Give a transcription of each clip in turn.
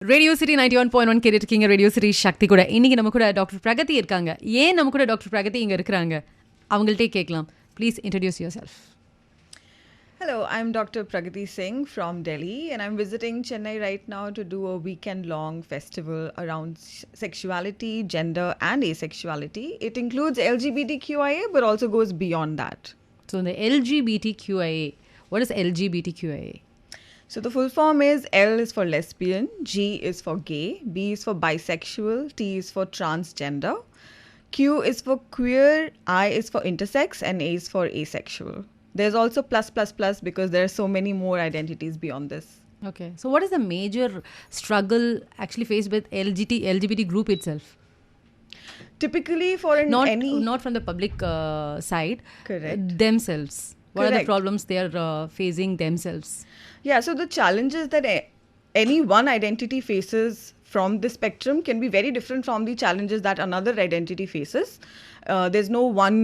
Radio city 91.1 கேட்டுட்டு இருக்கீங்க. Radio city சக்தி கூட இன்னைக்கு நம்ம கூட டாக்டர் பிரகதி இருக்காங்க. ஏன் நம்ம கூட டாக்டர் பிரகதி இங்க இருக்கிறாங்க அவங்கள்ட்டே கேட்கலாம். Please introduce your self. Hello, I'm Dr. Pragati Singh from Delhi, and I'm visiting Chennai right now to do a weekend-long festival around sexuality, gender, and asexuality. It includes LGBTQIA, but also goes beyond that. So இந்த LGBTQIA, what is LGBTQIA? So the full form is L is for lesbian, G is for gay, B is for bisexual, T is for transgender, Q is for queer, I is for intersex, and A is for asexual. There's also plus because there are so many more identities beyond this. Okay. So what is the major struggle actually faced with LGBT group itself? Typically for Not from the public side. Correct. Themselves. What are the Correct. problems they are facing themselves? Yeah, so the challenges that any one identity faces from the spectrum can be very different from the challenges that another identity faces. There's no one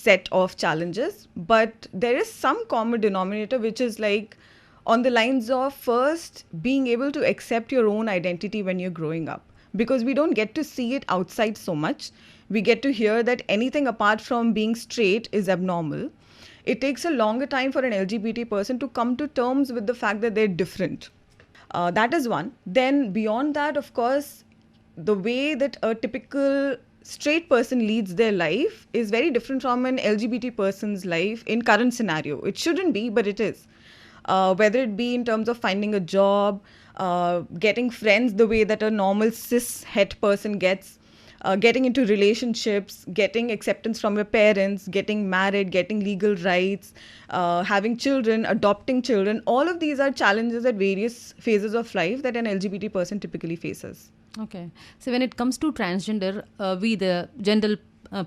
set of challenges, but there is some common denominator which is like on the lines of first being able to accept your own identity when you're growing up. Because we don't get to see it outside so much. We get to hear that anything apart from being straight is abnormal. It takes a longer time for an LGBT person to come to terms with the fact that they're different. That is one. Then beyond that, of course, the way that a typical straight person leads their life is very different from an LGBT person's life in current scenario. It shouldn't be, but it is. Whether it be in terms of finding a job, getting friends the way that a normal cis het person gets, getting into relationships, getting acceptance from your parents, getting married, getting legal rights, having children, adopting children. All of these are challenges at various phases of life that an LGBT person typically faces. Okay. So when it comes to transgender, we the general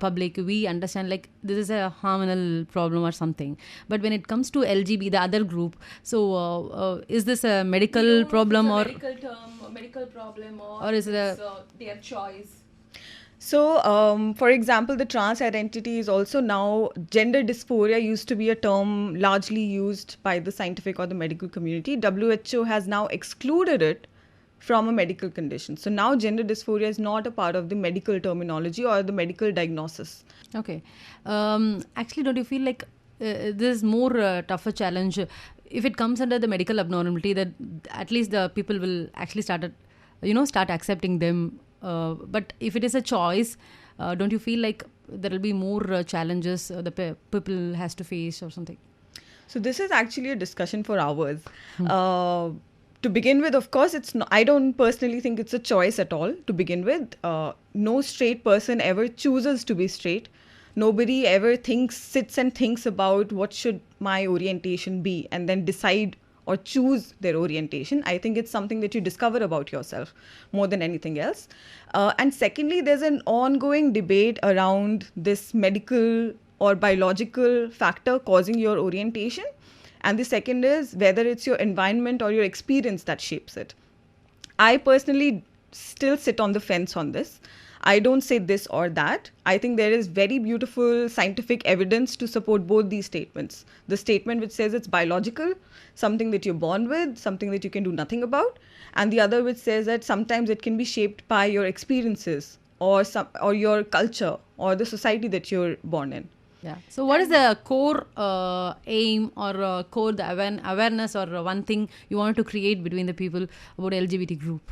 public, we understand like this is a hormonal problem or something. But when it comes to LGB, the other group, so is this a medical problem or medical term, a medical problem, or is it their choice? So, for example, the trans identity is also now, gender dysphoria used to be a term largely used by the scientific or the medical community. WHO has now excluded it from a medical condition. So now gender dysphoria is not a part of the medical terminology or the medical diagnosis. Okay. Actually, don't you feel like this is more tougher challenge if it comes under the medical abnormality, that at least the people will actually start accepting them. But if it is a choice, don't you feel like there will be more challenges the people has to face or something? So this is actually a discussion for hours. To begin with, of course, I don't personally think it's a choice at all to begin with. No straight person ever chooses to be straight. Nobody ever sits and thinks about what should my orientation be and then decide or choose their orientation. I think it's something that you discover about yourself more than anything else. And secondly, there's an ongoing debate around this medical or biological factor causing your orientation. And the second is whether it's your environment or your experience that shapes it. I personally still sit on the fence on this. I don't say this or that. I think there is very beautiful scientific evidence to support both these statements. The statement which says it's biological, something that you're born with, something that you can do nothing about, and the other which says that sometimes it can be shaped by your experiences or your culture or the society that you're born in. Yeah. So what is the core aim or core the awareness or one thing you want to create between the people about LGBT group?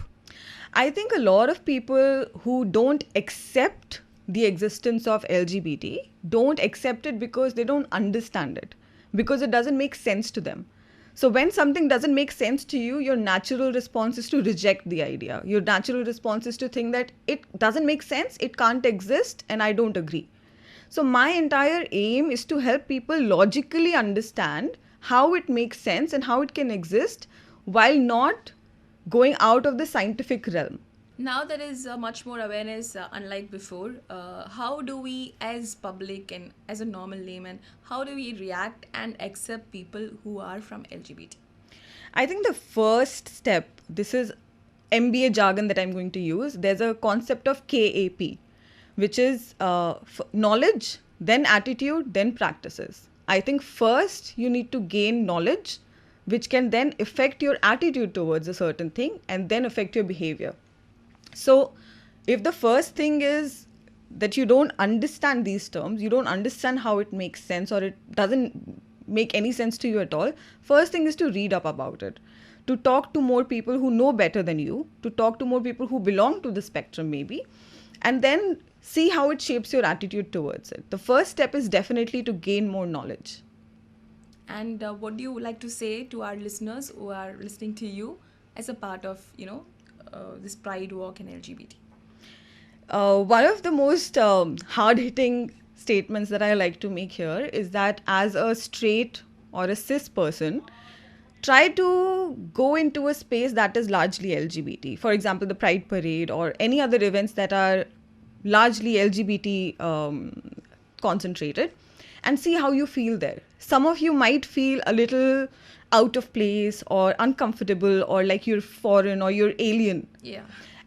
I think a lot of people who don't accept the existence of LGBT don't accept it because they don't understand it, because it doesn't make sense to them. So when something doesn't make sense to you, your natural response is to reject the idea. Your natural response is to think that it doesn't make sense, it can't exist, and I don't agree. So my entire aim is to help people logically understand how it makes sense and how it can exist while not going out of the scientific realm. Now there is much more awareness unlike before. How do we as public and as a normal layman, how do we react and accept people who are from LGBT? I think the first step, this is MBA jargon that I'm going to use, there's a concept of KAP, which is knowledge, then attitude, then practices. I think first you need to gain knowledge which can then affect your attitude towards a certain thing and then affect your behavior. So, if the first thing is that you don't understand these terms, you don't understand how it makes sense, or it doesn't make any sense to you at all, first thing is to read up about it, to talk to more people who know better than you, to talk to more people who belong to the spectrum maybe, and then see how it shapes your attitude towards it. The first step is definitely to gain more knowledge. And what do you like to say to our listeners who are listening to you as a part of, this Pride Walk and LGBT? One of the most hard-hitting statements that I like to make here is that as a straight or a cis person, try to go into a space that is largely LGBT. For example, the Pride Parade or any other events that are largely LGBT concentrated, and see how you feel there. Some of you might feel a little out of place or uncomfortable or like you're foreign or you're alien. Yeah.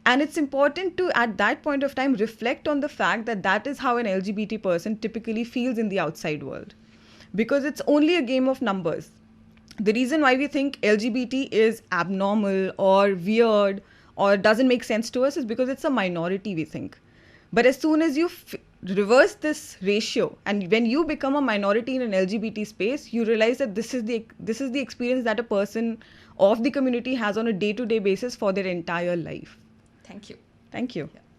And it's important to, at that point of time, reflect on the fact that that is how an LGBT person typically feels in the outside world. Because it's only a game of numbers. The reason why we think LGBT is abnormal or weird or doesn't make sense to us is because it's a minority, we think. But as soon as you reverse this ratio, and when you become a minority in an LGBT space, you realize that this is the experience that a person of the community has on a day-to-day basis for their entire life. Thank you. Thank you. Yeah.